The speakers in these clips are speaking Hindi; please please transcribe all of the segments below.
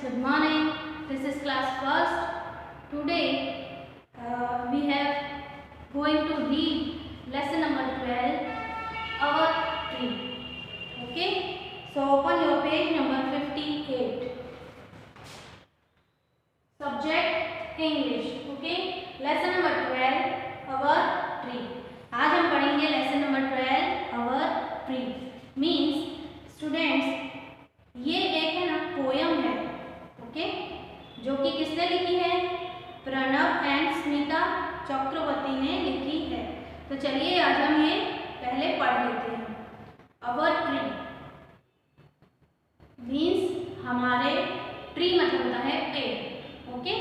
Good morning. This is class first. Today we have going to read lesson number 12, our tree. Okay. So open your page number 58. Subject English. Okay. Lesson number 12, our tree. आज हम पढ़ेंगे lesson number 12, our tree. Means students ये एक है ना पोयम है, ओके, जो कि किसने लिखी है? प्रणव एंड स्मिता चक्रवर्ती ने लिखी है। तो चलिए आज हम ये पहले पढ़ लेते हैं। अवर ट्री मीन्स हमारे, ट्री मतलब होता है पेड़, okay.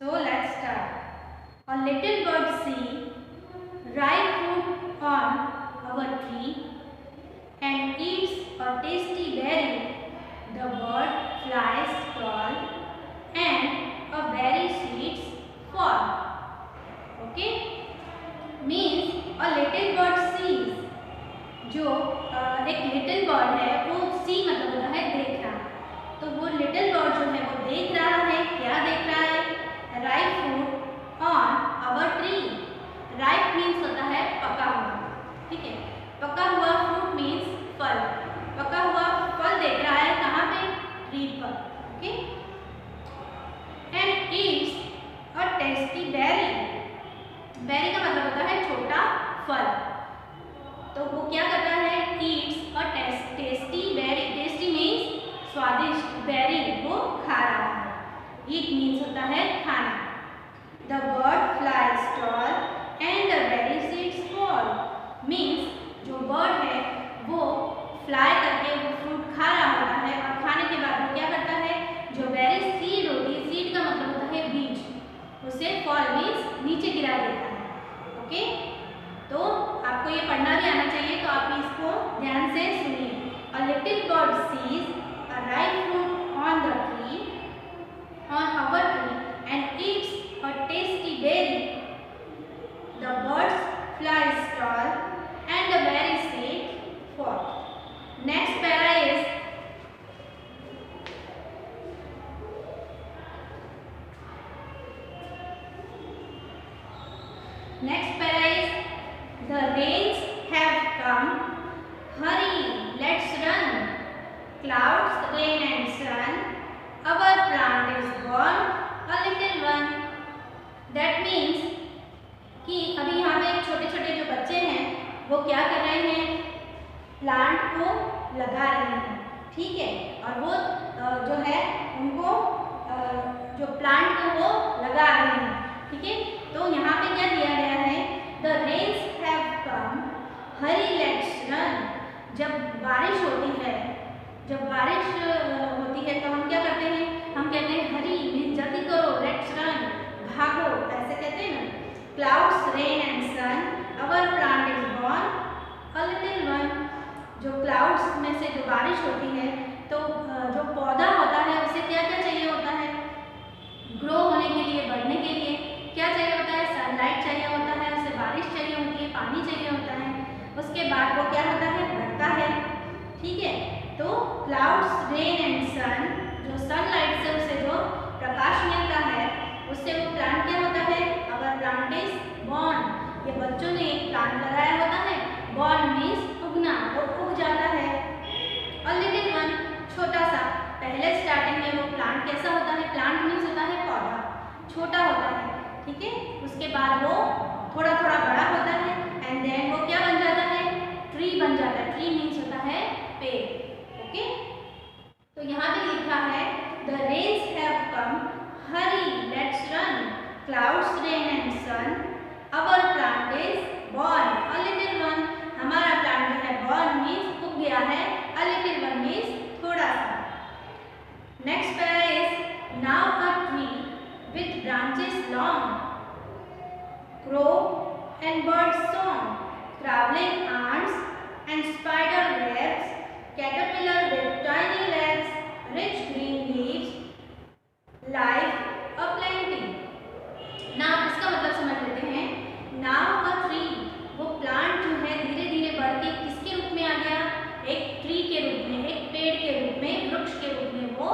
So let's start. A little bird see ripe fruit on our tree and eats a tasty berry. The bird flies tall and a berry seeds fall. Okay? Means a little bird sees. जो एक लिटिल बर्ड है वो सी मतलब होता है देखना, तो वो लिटिल बर्ड जो है वो देख रहा है, क्या देख रहा है? Ripe fruit on our tree. Ripe means होता है पका हुआ, ठीक है। पका हुआ फ्रूट मीन्स फल, पका हुआ फल देख रहा है कहाँ पे? ट्री पर, okay. And eats a tasty berry. Berry का मतलब होता है छोटा फल, तो वो क्या कर रहा है? Eats a tasty berry. Tasty means स्वादिष्ट, बेरी वो खा रहा है। ईट मीन्स होता है खाना। The bird flies tall and the berry seeds fall. Means जो बर्ड है वो फ्लाई करके वो फ्रूट खा रहा होता है और खाने के बाद वो क्या करता है? जो बेरी सीड होती है, सीड का मतलब होता है बीज, उसे फॉल मीन्स नीचे गिरा देता है, ओके। तो आपको ये पढ़ना भी आना चाहिए, तो आप इसको ध्यान से सुनिए। A little bird sees a ripe fruit on the tree, on our tree and eats a tasty berry. The birds flies tall and the berry seed fall. Next para is the rains have come. Hurry, let's run. Clouds, rain and sun. Our plant is born, a little one. That means कि अभी यहाँ पे छोटे छोटे जो बच्चे हैं वो क्या कर रहे हैं? प्लांट को लगा रहे हैं, ठीक है। और वो जो है उनको जो प्लांट को वो लगा रहे हैं, ठीक है। तो यहाँ पे क्या दिया गया है? The rains have come, hurry let's run. जब बारिश होती है, जब बारिश होती है तो हम क्या करते हैं? हम कहते हैं हरी मीन्स जल्दी करो, लेट्स रन भागो, ऐसे कहते हैं ना। Clouds, rain and sun, our plant is born, a little one. जो क्लाउड्स में से जो बारिश होती है तो जो पौधा होता है उसे क्या क्या चाहिए होता है? ग्रो होने के लिए, बढ़ने के लिए क्या चाहिए होता है? सनलाइट चाहिए होता है, उसे बारिश चाहिए होती है, पानी चाहिए होता है। उसके बाद वो क्या होता है? बढ़ता है, ठीक है। तो क्लाउड्स, रेन एंड सन, जो सनलाइट से उसे जो प्रकाश मिलता है उससे वो प्लांट क्या होता है? अवर प्लांट इज बॉर्न। ये बच्चों ने एक प्लांट लगाया होता है, बॉर्न मीन्स उगना, वो उग जाता है। और लिटिल वन, छोटा सा। पहले स्टार्टिंग में वो प्लांट कैसा होता है? प्लांट मीन्स होता है पौधा, छोटा होता है, ठीक है। उसके बाद वो थोड़ा थोड़ा बड़ा होता है एंड देन वो क्या बन जाता है? ट्री बन जाता है। ट्री मीन्स होता है पेड़, ओके। तो यहाँ पे लिखा है the rains have come, hurry let's run, clouds, rain and sun, our plant is born, a little one. हमारा प्लांट जो है बॉर्न मीन्स उग गया है, अ लिटिल वन मीन्स थोड़ा सा। Next para is now a tree with branches long, crow and bird song, travelling ants and spider webs, caterpillar with tiny legs, rich green leaves, life a plenty. Now इसका मतलब समझ लेते हैं। Now a tree, वो प्लांट जो है धीरे धीरे बढ़ के किसके रूप में आ गया? एक ट्री के रूप में, एक पेड़ के रूप में, वृक्ष के रूप में वो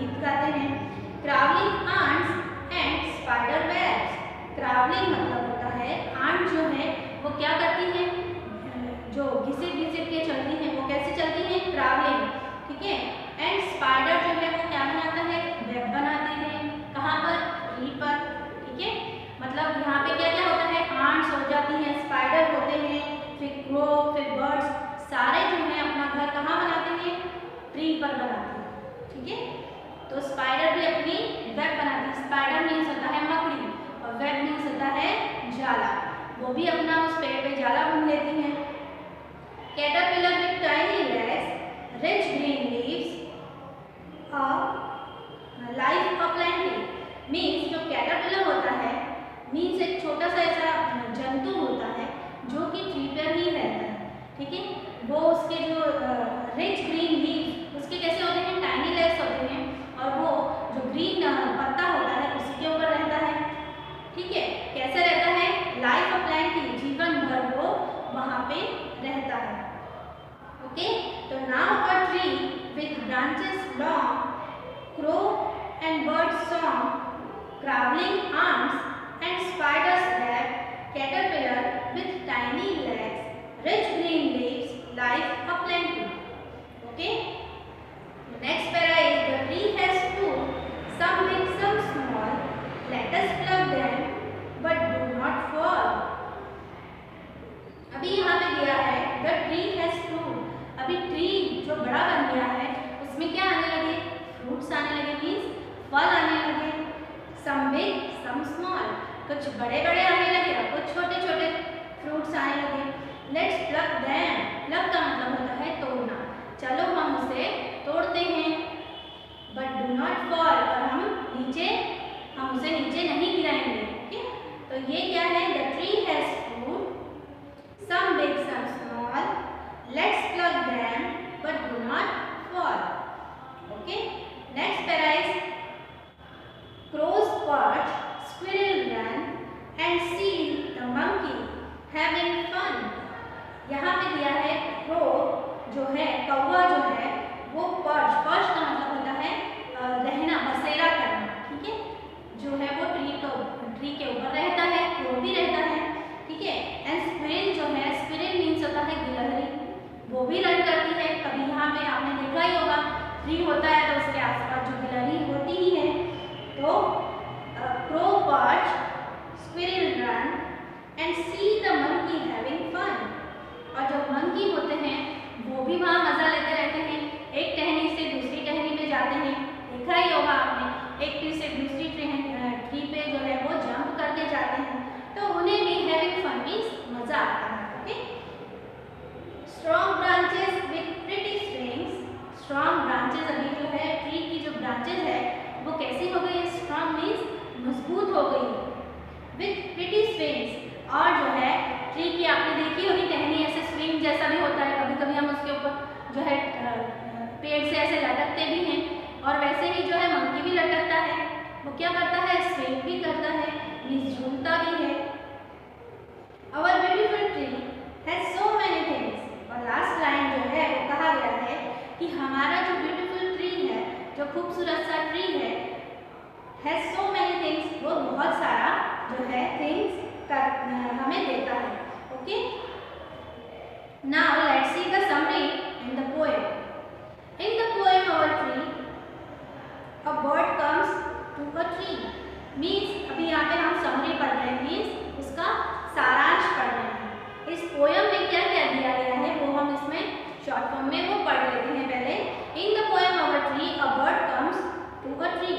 गीत गाते हैं। Crawling ants and spider webs. Crawling मतलब होता है आंट जो है वो क्या करती है, जो घिसिट घिसिट के चलती हैं, वो कैसे चलती हैं, क्राउलिंग, ठीक है। एंड स्पाइडर जो है वो क्या बनाता है, वेब बनाते हैं, कहाँ पर, ट्री पर, ठीक है। मतलब यहाँ पे क्या क्या होता है, आंट्स हो जाती हैं, स्पाइडर होते हैं, फिर क्रो, फिर बर्ड्स, सारे जो है अपना घर कहाँ बनाते हैं, ट्री पर बनाते हैं, ठीक है। तो स्पाइडर भी अपनी वेब बनाती है। स्पाइडर मीन्स होता है मकड़ी और वेब मीन्स होता है जाला, वो भी अपना उस पेड़ पे जाला बुन लेती हैं। Caterpillar with tiny legs, rich green leaves, life अपलैंडिंग मीन्स जो कैटरपिलर होता है मीन्स एक छोटा सा ऐसा जंतु होता है जो कि ट्री पर ही रहता है, ठीक है। वो उसके जो रिच ग्रीन लीव्स उसके कैसे होते हैं, टाइनी लेग्स होते हैं, और वो जो ग्रीन पत्ता होता है उसी के ऊपर रहता है, ठीक है। कैसे रहता है, लाइफ अपलैंडिंग, जीवन भर वो वहाँ पे रहता है, ओके। तो now a tree with branches long, crow and bird song, crawling arms and spider's web, caterpillar with tiny legs, rich green leaves, life aplenty. Okay. Next para is the tree has fruit, some big, some small. Let us pluck them, but do not fall. अभी यहाँ पे दिया है the tree has fruit. अभी ट्री जो बड़ा बन गया है उसमें क्या आने लगे, फ्रूट्स आने लगे, मीन्स फल आने लगे। सम बिग सम स्मॉल, कुछ बड़े बड़े आने लगे और कुछ छोटे छोटे फ्रूट्स आने लगे। लेट्स प्लक देम, प्लक का मतलब होता है तोड़ना, चलो हम उसे तोड़ते हैं। बट डू नॉट फॉल, और हम उसे नीचे नहीं गिराएंगे, ओके। तो ये क्या है, the tree has fruit, some big some small, let's pluck them but do not fall, okay. Next para is crows perch, squirrel run and see the monkey having fun. यहाँ पे दिया है crow जो है, कौवा जो है वो perch, perch का मतलब होता है रहना, बसेरा करना, ठीक है। जो है वो ट्री के ऊपर रहता है, crow भी रहता है, ठीक है। एंड squirrel जो है, squirrel मीन्स होता है गिलहरी, वो भी रन करती है। कभी यहाँ पे आपने देखा ही होगा, ट्री होता है तो उसके आसपास जो गिलहरी होती ही है। तो crow perch, squirrel run and see the monkey having fun, और जो मंकी होते हैं वो भी वहाँ मजा लेते रहते हैं, एक टहनी से दूसरी टहनी पे जाते हैं, देखा ही होगा आपने, एक ट्री से दूसरी ट्री पे जो है वो जंप करके जाते हैं, तो उन्हें भी हैविंग फन मीन्स मजा आता है, okay. Strong branches with pretty swings, strong branches, अभी जो है ट्री की जो ब्रांचेस है वो कैसी हो गई है, स्ट्रॉन्ग मीन्स मजबूत हो गई, विथ प्रिटी स्विंग्स, और जो है ट्री की आपने देखी होगी टहनी ऐसे स्विंग जैसा भी होता है, कभी कभी हम उसके ऊपर जो है पेड़ से ऐसे लटकते भी हैं, और वैसे ही जो है मंकी भी लटकता है, वो क्या करता है, स्विंग भी करता है, मीन्स झूलता भी है। Our beautiful tree has so many things, और लास्ट लाइन जो है वो कहा गया है कि हमारा जो ब्यूटीफुल ट्री है, जो खूबसूरत सा ट्री है, हैज सो मेनी थिंग्स, वो बहुत सारा जो है थिंग्स हमें देता है, okay. Now let's see the summary in the poem. In the poem our tree, a bird comes to a tree, means अभी यहाँ पे हम समरी पढ़ रहे हैं, मीन्स उसका सारांश पढ़ रहे हैं। इस पोएम में क्या क्या दिया गया है वो हम इसमें शॉर्ट फॉर्म में वो पढ़ लेते हैं पहले। In the poem of a tree a bird comes to a tree,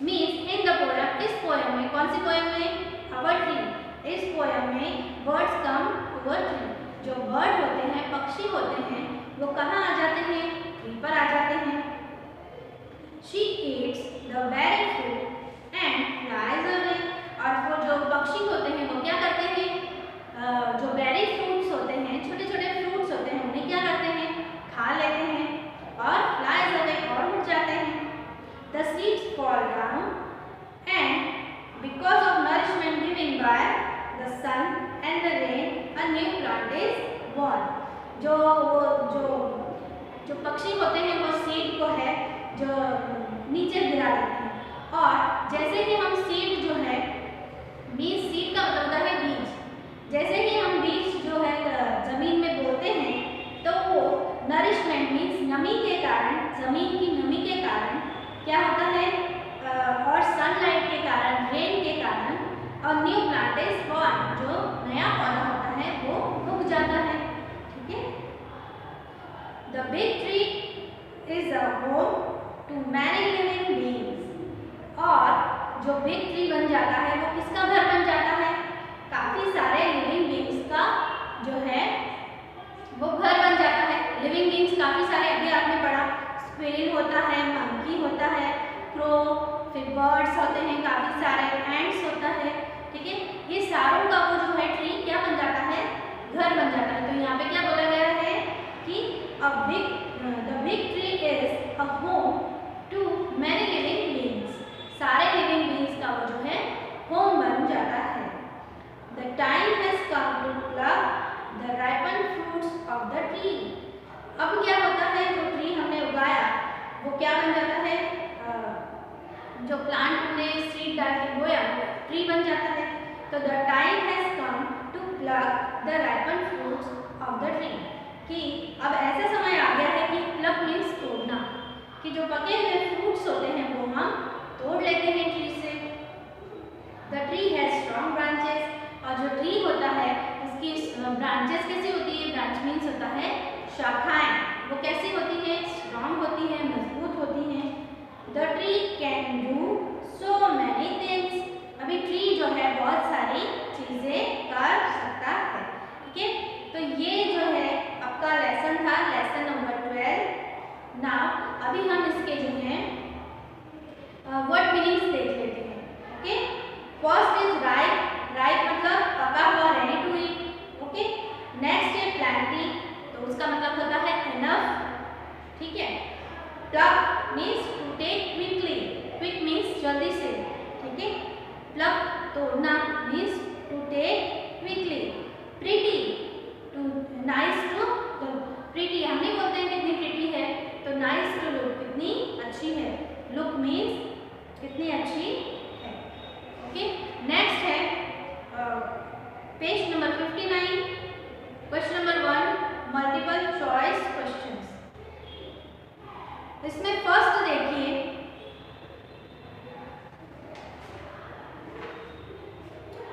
means in the poem, इस पोएम में, कौन सी पोएम में, अवर ट्री, इस पोएम में birds come to a tree, जो बर्ड होते हैं, पक्षी होते हैं, वो कहाँ आ जाते हैं, ट्री पर आ जाते हैं। She eats the berry fruit and flies away, और वो जो पक्षी होते हैं वो क्या करते हैं, जो बेरी फ्रूट्स होते हैं, छोटे छोटे फ्रूट्स होते हैं, उन्हें क्या करते हैं, खा लेते हैं, और फ्लाइज अवे, और उड़ जाते हैं। The seeds fall down and because of nourishment given by the sun and the rain a new plant is born. जो पक्षी होते हैं वो सीड को है जो नीचे नीचे गिरा देते हैं। और जैसे कि हम सीड जो है, बीज, सीड का मतलब होता है बीज, जैसे कि हम बीज जो है जमीन में बोते हैं तो वो नरिशमेंट मीन्स नमी के कारण, जमीन की नमी के कारण क्या होता है, और सनलाइट के कारण, रेन के कारण, और न्यू प्लांट इज बॉर्न, जो नया पौधा होता है वो उग जाता है। ठीक है। The big tree is a home to many living beings. और जो बिग ट्री बन जाता है वो किसका घर बन जाता है, काफी सारे लिविंग बीइंग्स का जो है वो घर बन जाता है। लिविंग बीइंग्स काफी सारे, अभी आपने पढ़ा, स्क्विरल होता है, मंकी होता है, क्रो, फिर बर्ड्स होते हैं काफी सारे, एंड्स होता है। ठीक है। ये सारों का वो जो है ट्री क्या बन जाता है, घर बन जाता है। तो यहाँ पे क्या बोला गया है कि the big tree is a home to many living beings. सारे लिविंग बीइंग्स का वो जो है होम बन जाता है। The time has come to pluck the ripen fruits of the tree. अब क्या होता है, जो ट्री हमने उगाया वो क्या बन जाता है, जो प्लांट हमने सीड डाल के बोया ट्री बन जाता है। तो the time has come to pluck the ripen fruits of the tree, कि अब ऐसा समय आ गया है कि प्लग मीन्स तोड़ना, कि जो पके हुए फ्रूट्स होते हैं वो हम तोड़ लेते हैं ट्री से। The tree has strong branches. और जो ट्री होता है उसकी ब्रांचेस कैसी होती है, ब्रांच मीन्स होता है शाखाएं, वो कैसी होती है, स्ट्रॉन्ग होती है, मजबूत होती हैं। The tree can do so many things. अभी ट्री जो है बहुत सारी चीजें कर सकता है। ठीक है। तो ये जो है आपका लेसन था, लेसन नंबर 12। नाउ अभी हम इसके जो है वर्ड मीनिंग्स देख लेते हैं। Okay. First is ripe, ripe मतलब पका हुआ, ready to eat. Okay. Next है प्लेंटी, तो उसका मतलब होता है इनफ। ठीक है। Pluck means to take quickly, quick means जल्दी से। ठीक है। प्लग तोड़ना means to take quickly. Pretty, too nice too, तो प्रीटी हम नहीं बोलते हैं कितनी प्रीटी है, तो नाइस टू लुक, कितनी अच्छी है। लुक मीन्स कितनी अच्छी है। ओके। नेक्स्ट है page number 59, question number 1, multiple choice questions. इसमें फर्स्ट देखिए,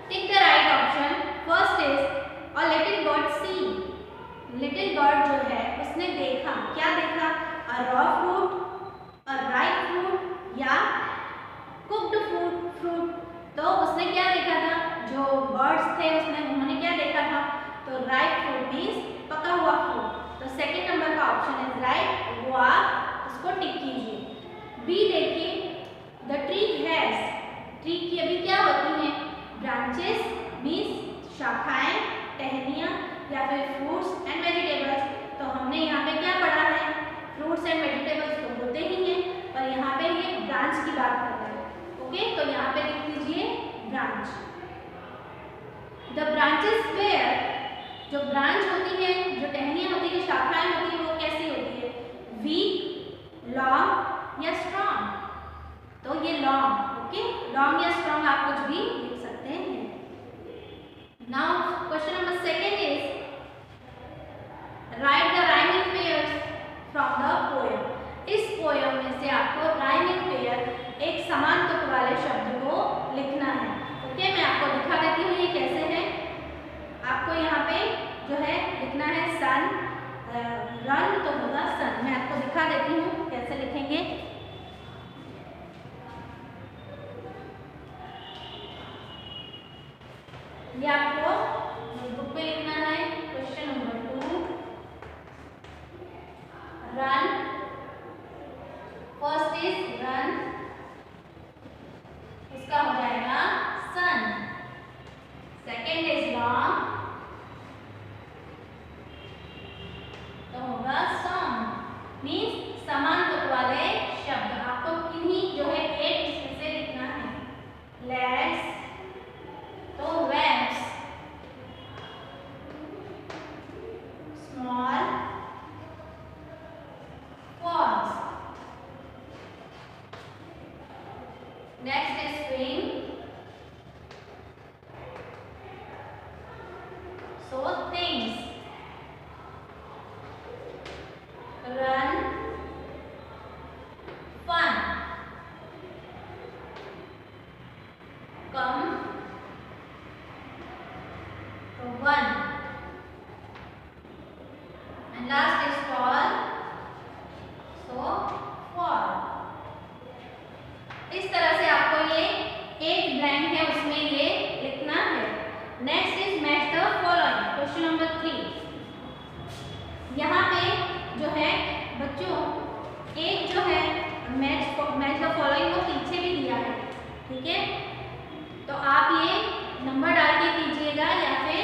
tick the right option. First is a little bird see. Little bird जो है उसने देखा, क्या देखा, a raw fruit, a ripe fruit या कुक्ड फ्रूट। तो उसने क्या देखा था, जो बर्ड्स थे उसने, उन्होंने क्या देखा था, तो राइप फ्रूट मीन्स पका हुआ फ्रूट। तो सेकंड नंबर का ऑप्शन इज राइट, वो आप उसको टिक कीजिए। बी देखिए, द ट्री हैज, ट्री की अभी क्या होती हैं, ब्रांचेस मीन्स शाखाएं, टहनियाँ या फिर फ्रूट्स एंड वेजिटेबल्स। तो हमने यहाँ पे क्या पढ़ा है, फ्रूट्स एंड वेजिटेबल्स तो होते ही हैं, पर यहाँ पे ये ब्रांच की बात कर रहे हैं। ओके। तो यहाँ पे लिख लीजिए ब्रांच। द ब्रांचेस वेयर, जो ब्रांच होती है, जो टहनियाँ होती है, शाखाएं होती है, वो कैसी होती है, वीक, लॉन्ग या स्ट्रॉन्ग। तो ये लॉन्ग। ओके। लॉन्ग या स्ट्रॉन्ग आप कुछ भी लिख सकते हैं। Now question number second is right the rhyming pairs from the poem. इस पोएम में से आपको राइमिंग पेयर, एक समान तुक वाले शब्द को लिखना है। ओके। मैं आपको दिखा देती हूँ ये कैसे है। आपको यहाँ पे जो है लिखना है सन, रन तो होगा सन। मैं आपको दिखा देती हूँ कैसे लिखेंगे। ये आपको नोटबुक पे लिखना है। Question number 2, run, first is run, इसका हो जाएगा सन। सेकेंड इज लॉन्ग, तो होगा सॉन्ग। मीन्स समान तुक वाले शब्द आपको किन्हीं जो है एक इसमें से लिखना है। लेट्स, तो वेब्स, स्मॉल, फॉल्स। come, तो 1 and last is fall, so 4. इस तरह से आपको ये एक ब्लैंक है उसमें ये लिखना है। Next is match the following, question number 3। यहाँ पे जो है बच्चों एक जो है मैच द फॉलोइंग को पीछे भी दिया है, ठीक है, तो आप ये नंबर डाल के कीजिएगा या फिर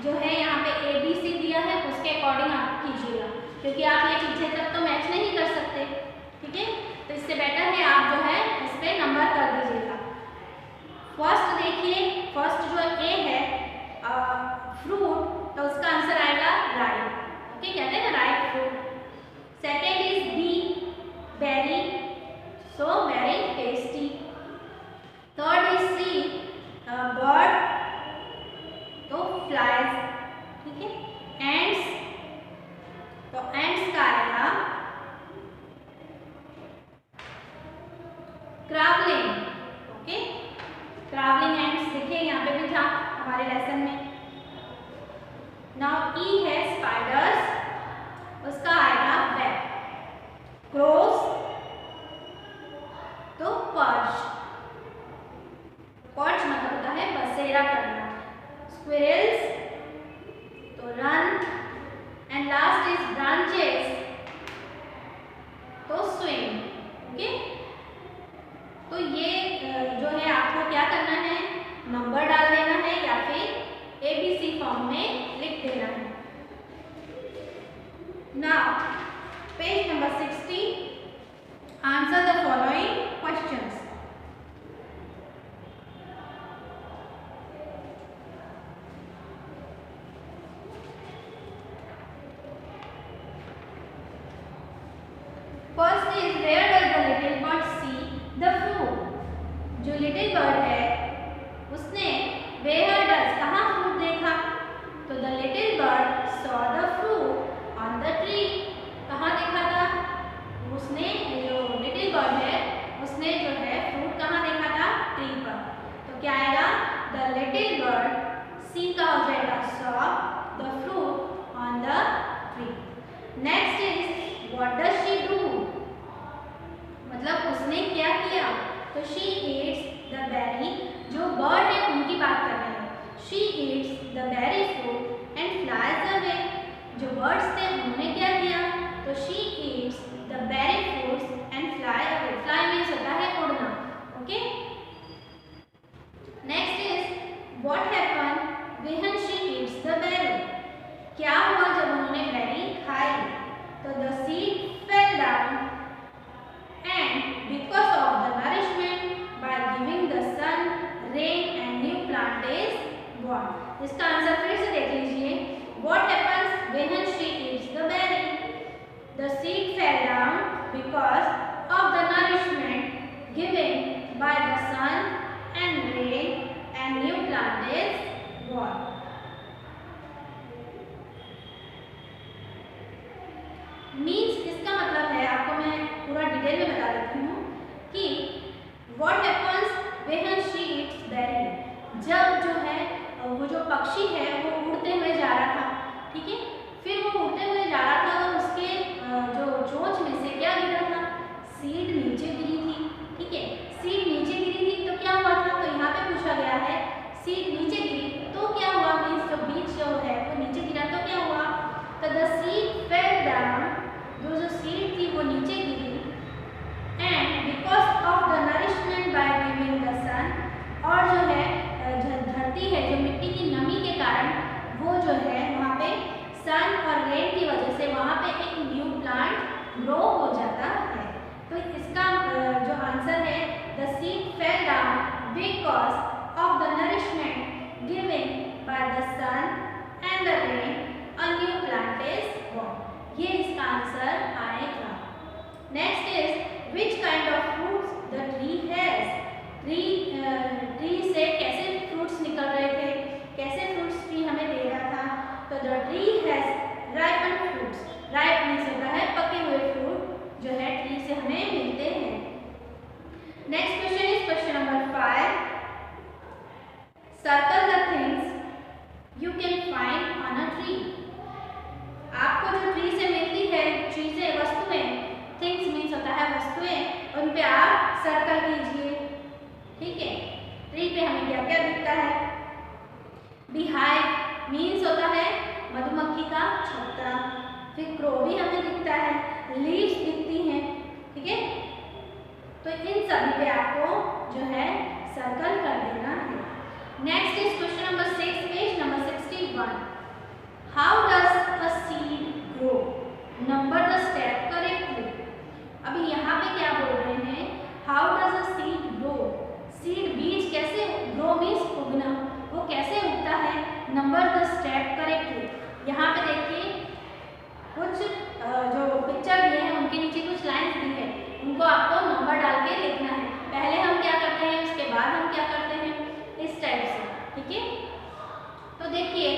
जो है यहाँ पे ABC दिया है उसके अकॉर्डिंग आप कीजिएगा, क्योंकि आप ये पीछे तक तो मैच नहीं कर सकते, ठीक है, तो इससे बेटर है आप जो है इस पे नंबर कर दीजिएगा। फर्स्ट देखिए, फर्स्ट जो ए है फ्रूट, तो उसका आंसर आएगा राइट, ओके, कहते हैं ना right fruit. Second is B berry, so very tasty. Third is C bird, तो फ्लाइज, ठीक है। एंड्स, तो एंड्स का आएगा क्रावलिंग, ओके, क्रावलिंग एंड्स देखिए यहाँ पे भी था हमारे लेसन में। नाउ ई है स्पाइडर्स, उसका आएगा वेब। क्रोस, तो पर्च, पर्च मतलब होता है बसेरा करना। स्क्विरल्स, तो run. And last is branches, तो स्विम, ओके। तो ये जो है आपको क्या करना है, नंबर डाल देना है या फिर ABC फॉर्म में लिख देना है। Now page number 60, answer the following questions. First is where does the little bird see the fruit, जो लिटिल बर्ड है उसने वेयर डज कहाँ फ्रूट देखा, तो the little bird saw the fruit on the tree, कहाँ देखा था उसने, जो लिटिल बर्ड है उसने जो है फ्रूट कहाँ देखा था, ट्री पर। तो क्या आएगा, द लिटिल बर्ड सी का हो जाएगा saw the fruit on the tree. Next is what does she do, मतलब उसने क्या किया, तो शी ईट्स द बेरी, जो बर्ड है उनकी बात कर रहे हैं। She eats the berry fruit and flies away, जो बर्ड्स थे उन्होंने क्या किया, तो she eats the berry fruits and fly away. Fly means होता है उड़ना, okay. Next is what happen when she eats the berry, क्या हुआ जब उन्होंने बेरी खाई, तो the seed fell down and because of the nourishment by giving the sun, rain and new plant is born. इसका आंसर फिर से देख लीजिए। What happens when she eats the berry? The seed fell down because of the nourishment given by the sun and rain and new plant is born. Means इसका मतलब है, आपको मैं पूरा डिटेल में बता देती हूँ कि what happens when she eats berry, जब जो है वो जो पक्षी है वो उड़ते हुए जा रहा था, ठीक है, फिर वो उड़ते हुए जा रहा था तो उसके जो चोंच में से क्या गिर रहा था, सीड नीचे गिरी थी, ठीक है, सीड नीचे गिरी थी तो क्या हुआ था, तो यहाँ पे पूछा गया है सीड नीचे गिरी तो क्या हुआ, मीन्स जो बीज जो है वो नीचे गिरा तो क्या हुआ, तो द सीड फेल डाउन, जो सीड थी वो नीचे गिरी, and because of the nourishment by giving the sun, और जो है धरती है जो मिट्टी की नमी के कारण वो जो है वहाँ पे सन और रेन की वजह से वहाँ पे एक न्यू प्लांट ग्रो हो जाता है। तो इसका जो आंसर है the seed fell down because of the nourishment given by the sun and the rain, a new plant is born. ये इसका आंसर आएगा। Next is which kind of fruits the tree has, tree से कैसे फ्रूट्स निकल रहे थे, कैसे फ्रूट्स ट्री हमें दे रहा था, तो the tree has ripen fruits, ripe means होता है पके हुए फ्रूट जो है ट्री से हमें मिलते हैं। Next question is question number 5, means होता है मधुमक्खी का छत्ता। फिर क्रो भी हमें दिखता है, लीव्स दिखती हैं, ठीक है। तो इन सभी पे आपको जो है सर्कल कर देना है। Next is question number 6, page number 61। How does a seed grow? Number the step correctly. अभी यहाँ पे क्या बोल रहे हैं, how does a seed grow? Seed बीज कैसे, ग्रो मीन्स उगना, वो कैसे उगता है? Number the step correctly. यहाँ पे देखिए कुछ जो पिक्चर दिए हैं उनके नीचे कुछ लाइंस दी है, उनको आपको नंबर डाल के लिखना है। पहले हम क्या करते हैं, उसके बाद हम क्या करते हैं, इस टाइप से, ठीक है। तो देखिए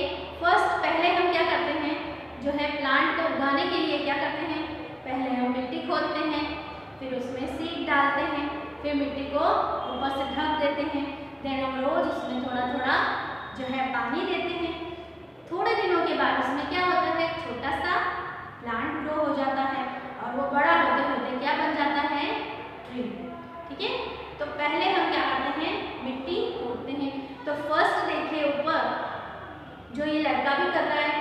फर्स्ट पहले हम क्या करते हैं, जो है प्लांट को उगाने के लिए क्या करते हैं, पहले हम मिट्टी खोदते हैं, फिर उसमें सीड डालते हैं, फिर मिट्टी को ऊपर से ढक देते हैं, देन हम रोज उसमें थोड़ा थोड़ा जो है पानी देते हैं। थोड़े दिनों के बाद उसमें क्या होता है, छोटा सा प्लांट ग्रो हो जाता है और वो बड़ा होते होते क्या बन जाता है, ट्री, ठीक है। तो पहले हम क्या करते हैं, मिट्टी खोदते हैं। तो फर्स्ट देखिए ऊपर जो ये लड़का भी कर रहा है,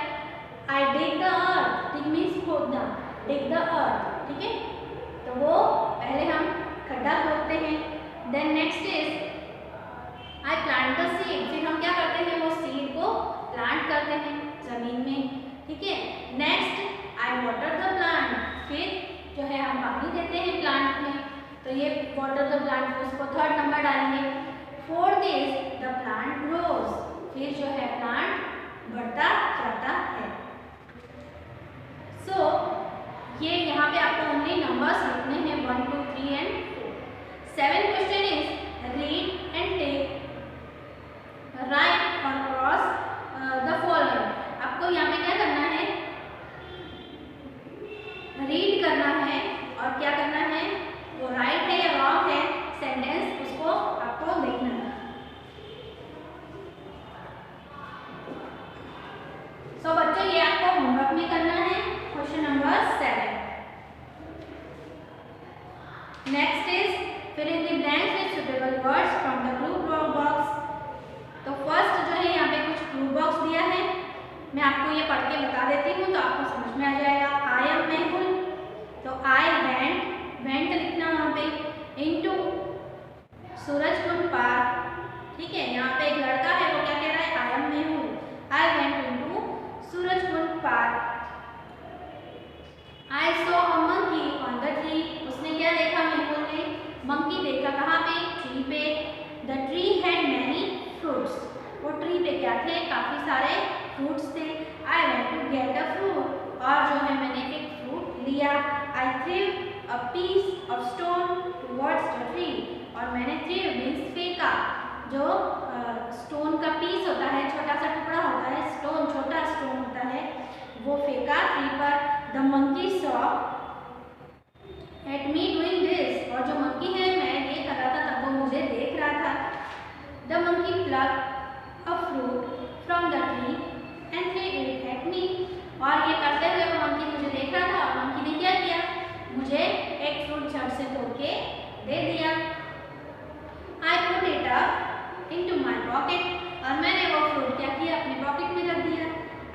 आई डिग द अर्थ, डिग मीन्स खोदना, डिग द अर्थ, ठीक है। तो वो पहले हम खड्डा खोदते हैं, then next is I plant the seed, फिर हम क्या करते हैं, वो सीड को प्लांट करते हैं जमीन में, ठीक है। Next I water the plant, फिर जो है हम पानी देते हैं प्लांट में, तो ये वाटर द प्लांट, उसको थर्ड नंबर डालेंगे। Fourth is the plant grows, फिर जो है प्लांट बढ़ता जाता है। सो ये यहाँ पे आपको ओनली नंबर्स लिखने हैं 1 2 3 and 4। 7 question is read and tick right और क्रॉस द फॉलोइंग। आपको यहाँ पे क्या करना है, रीड करना है और क्या करना है, वो राइट है या रॉन्ग है सेंटेंस, उसको आपको देखना है। सो बच्चों ये आपको होमवर्क में करना है, question number 7। Next is fill in the blanks with suitable words from the clue box. तो फर्स्ट जो है यहाँ पे कुछ क्लू बॉक्स दिया है, मैं आपको ये पढ़ के बता देती हूँ तो आपको समझ में आ जाएगा। आई एम मेहुल, तो आई वेंट, वेंट लिखना वहाँ पे, इनटू सूरजकुंड पार्क, ठीक है। यहाँ पे एक लड़का है, वो क्या कह रहा है, I am Mehul, I went into Surajkund park. I saw a monkey on the tree, उसने क्या देखा, मेहुल ने मंकी देखा, कहाँ पे, ट्री पे। The tree had many fruits, वो ट्री पे क्या थे, काफी सारे फ्रूट्स थे। I went to get a fruit, और जो है मैंने एक फ्रूट लिया। I threw a piece of stone towards the tree, और मैंने थ्रेव मीन्स फेंका, जो स्टोन का पीस होता है, छोटा सा टुकड़ा होता है, स्टोन छोटा स्टोन होता है, वो फेंका ट्री पर। The monkey saw at me doing this, और जो मंकी है, मैं ये कर रहा था तब वो मुझे देख रहा था। The monkey plucked a fruit from the tree and threw it at me, और ये करते हुए वो मंकी मुझे देख रहा था और मंकी ने क्या किया, मुझे एक फ्रूट झट से तोड़ के दे दिया। I put it up into my pocket, और मैंने वो फ्रूट क्या किया, अपने पॉकेट में रख दिया।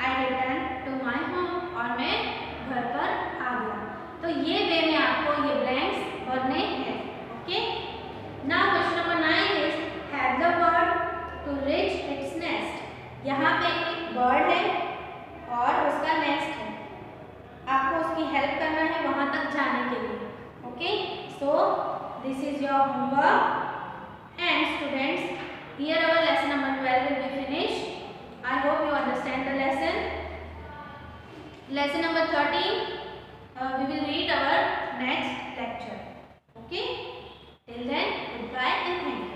आई रिटर्न टू माय होम, और मैं घर पर आ गया। तो ये वे में आपको ये ब्लैंक्स भरने हैं, okay. Now question number 9 is have the bird to reach its nest. यहाँ पे एक बर्ड है और उसका नेस्ट है, आपको उसकी हेल्प करना है वहां तक जाने के लिए, okay. So this is your homework and students, here our lesson number 12 will be finished. I hope you understand the lesson. Lesson number 13 we will read our next lecture, okay. Till then, goodbye and thank you.